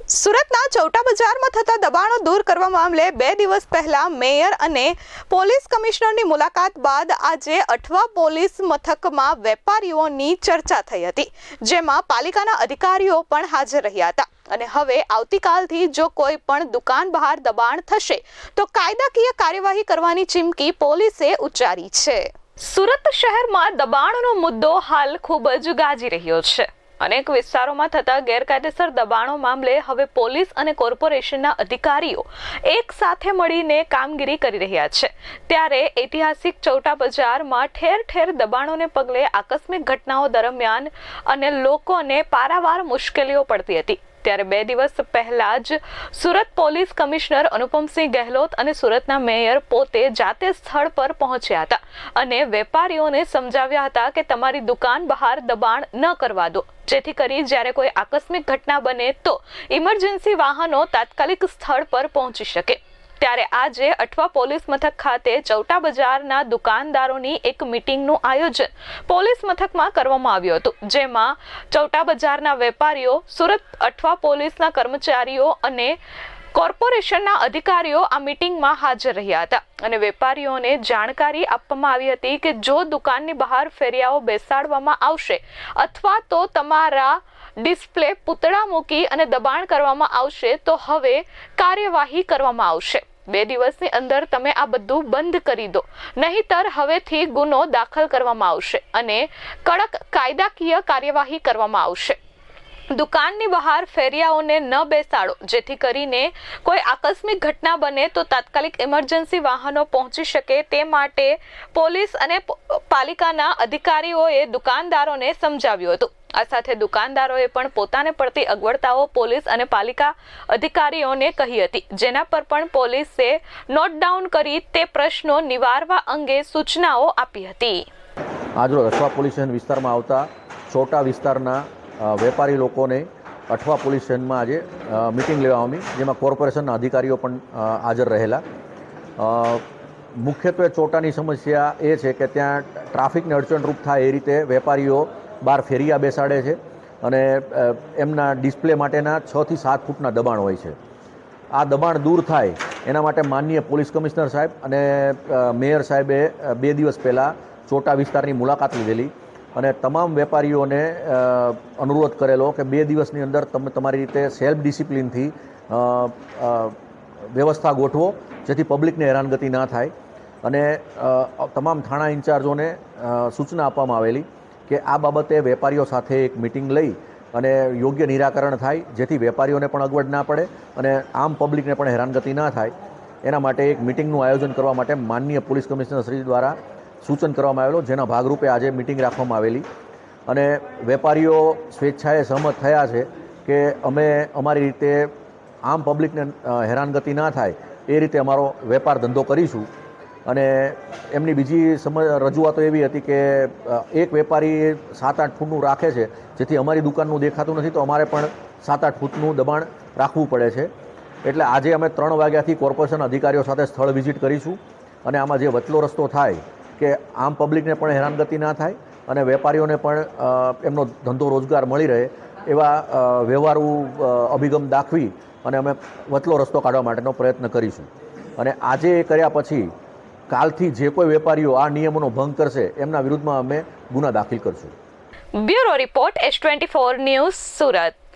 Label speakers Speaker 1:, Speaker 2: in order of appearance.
Speaker 1: સુરતના ચૌટા બજારમાં થતા દબાણો દૂર કરવા મામલે 2 દિવસ પહેલા મેયર અને પોલીસ કમિશનરની મુલાકાત બાદ આજે અઠવા પોલીસ મથકમાં વેપારીઓની ચર્ચા થઈ હતી, જેમાં પાલિકાના અધિકારીઓ પણ હાજર રહ્યા હતા અને હવે આવતીકાલથી જો કોઈ પણ દુકાન બહાર દબાણ થશે તો કાયદાકીય કાર્યવાહી કરવાની ચીમકી પોલીસે ઉચ્ચારી છે। સુરત શહેરમાં દબાણનો મુદ્દો હાલ ખૂબ જ ગાજી રહ્યો છે। અનેક વિસ્તારોમાં થતા ગેરકાયદેસર દબાણો મામલે હવે પોલીસ અને કોર્પોરેશનના અધિકારીઓ એક સાથે મળીને કામગીરી કરી રહ્યા છે। ત્યારે ઐતિહાસિક ચૌટા બજારમાં ઠેર ઠેર દબાણોને પગલે આકસ્મિક ઘટનાઓ દરમિયાન અને લોકોને પારાવાર મુશ્કેલીઓ પડતી હતી। ત્યારે 2 દિવસ પહેલા જ સુરત પોલીસ કમિશનર અનુપમસિંહ ગહેલોત અને સુરતના મેયર પોતે જાતે સ્થળ પર પહોંચ્યા હતા અને વેપારીઓને સમજાવ્યા હતા કે તમારી દુકાન બહાર દબાણ ન કરવા દો, જેથી કરી જ્યારે કોઈ આકસ્મિક ઘટના બને તો ઇમરજન્સી વાહનો તાત્કાલિક સ્થળ પર પહોંચી શકે। ત્યારે આજે અઠવા પોલીસ મથક ખાતે ચૌટા બજારના દુકાનદારોની એક મીટિંગનું આયોજન પોલીસ મથકમાં કરવામાં આવ્યું હતું, જેમાં ચૌટા બજારના વેપારીઓ, સુરત અઠવા પોલીસના કર્મચારીઓ અને કોર્પોરેશનના અધિકારીઓ આ મીટિંગમાં હાજર રહ્યા હતા અને વેપારીઓને જાણકારી આપવામાં આવી હતી કે જો દુકાનની બહાર ફેરિયાઓ બેસાડવામાં આવશે અથવા તો તમારા ડિસ્પ્લે પૂતળા મૂકી અને દબાણ કરવામાં આવશે તો હવે કાર્યવાહી કરવામાં આવશે। 2 દિવસની અંદર તમે આ બધું બંધ કરી દો, નહીંતર હવેથી ગુનો દાખલ કરવામાં આવશે અને કડક કાયદાકીય કાર્યવાહી કરવામાં આવશે। દુકાનની બહાર ફેરિયાઓને ન બેસાડો, જેથી કરીને કોઈ આકસ્મિક ઘટના બને તો તાત્કાલિક ઇમરજન્સી વાહનો પહોંચી શકે, તે માટે પોલીસ અને પાલિકાના અધિકારીઓએ દુકાનદારોને સમજાવ્યું હતું। આ સાથે દુકાનદારોએ પણ પોતાને પડતી અગવડતાઓ પોલીસ અને પાલિકા અધિકારીઓને કહી હતી, જેના પર પણ પોલીસે નોટ ડાઉન કરી તે પ્રશ્નો નિવારવા અંગે સૂચનાઓ આપી હતી।
Speaker 2: આજરોજ અઠવા પોલીસ સ્ટેશન વિસ્તારમાં આવતા ચોટા વિસ્તારના વેપારી લોકોને અઠવા પોલીસ સ્ટેશનમાં આજે મિટિંગ લેવામાં આવી, જેમાં કોર્પોરેશનના અધિકારીઓ પણ હાજર રહેલા। મુખ્યત્વે ચોટાની સમસ્યા એ છે કે ત્યાં ટ્રાફિકને અડચણરૂપ થાય એ રીતે વેપારીઓ બહાર ફેરિયા બેસાડે છે અને એમના ડિસ્પ્લે માટેના 6 થી 7 ફૂટના દબાણ હોય છે। આ દબાણ દૂર થાય એના માટે માનનીય પોલીસ કમિશનર સાહેબ અને મેયર સાહેબે 2 દિવસ પહેલાં ચોટા વિસ્તારની મુલાકાત લીધેલી અને તમામ વેપારીઓને અનુરોધ કરેલો કે 2 દિવસની અંદર તમે તમારી રીતે સેલ્ફ ડિસિપ્લિનથી વ્યવસ્થા ગોઠવો, જેથી પબ્લિકને હેરાનગતિ ના થાય અને તમામ થાણા ઇન્ચાર્જોને સૂચના આપવામાં આવેલી કે આ બાબતે વેપારીઓ સાથે એક મિટિંગ લઈ અને યોગ્ય નિરાકરણ થાય, જેથી વેપારીઓને પણ અગવડ ના પડે અને આમ પબ્લિકને પણ હેરાનગતિ ના થાય। એના માટે એક મિટિંગનું આયોજન કરવા માટે માનનીય પોલીસ કમિશનર શ્રી દ્વારા સૂચન કરવામાં આવેલું, જેના ભાગરૂપે આજે મિટિંગ રાખવામાં આવેલી અને વેપારીઓ સ્વેચ્છાએ સહમત થયા છે કે અમે અમારી રીતે આમ પબ્લિકને હેરાનગતિ ના થાય એ રીતે અમારો વેપાર ધંધો કરીશું। અને એમની બીજી રજૂઆતો એવી હતી કે એક વેપારી 7-8 ફૂટનું રાખે છે, જેથી અમારી દુકાનનું દેખાતું નથી, તો અમારે પણ 7-8 ફૂટનું દબાણ રાખવું પડે છે। એટલે આજે અમે 3 વાગ્યાથી કોર્પોરેશન અધિકારીઓ સાથે સ્થળ વિઝિટ કરીશું અને આમાં જે વચલો રસ્તો થાય કે આમ પબ્લિકને પણ હેરાનગતિ ના થાય અને વેપારીઓને પણ એમનો ધંધો રોજગાર મળી રહે એવા વ્યવહારુ અભિગમ દાખવી અને અમે વચલો રસ્તો કાઢવા માટેનો પ્રયત્ન કરીશું। અને આજે એ કર્યા પછી કાલથી જે કોઈ વેપારીઓ આ નિયમોનો ભંગ કરશે એમના વિરુદ્ધમાં અમે ગુના દાખલ કરશું।
Speaker 1: Bureau report S24 news, Surat.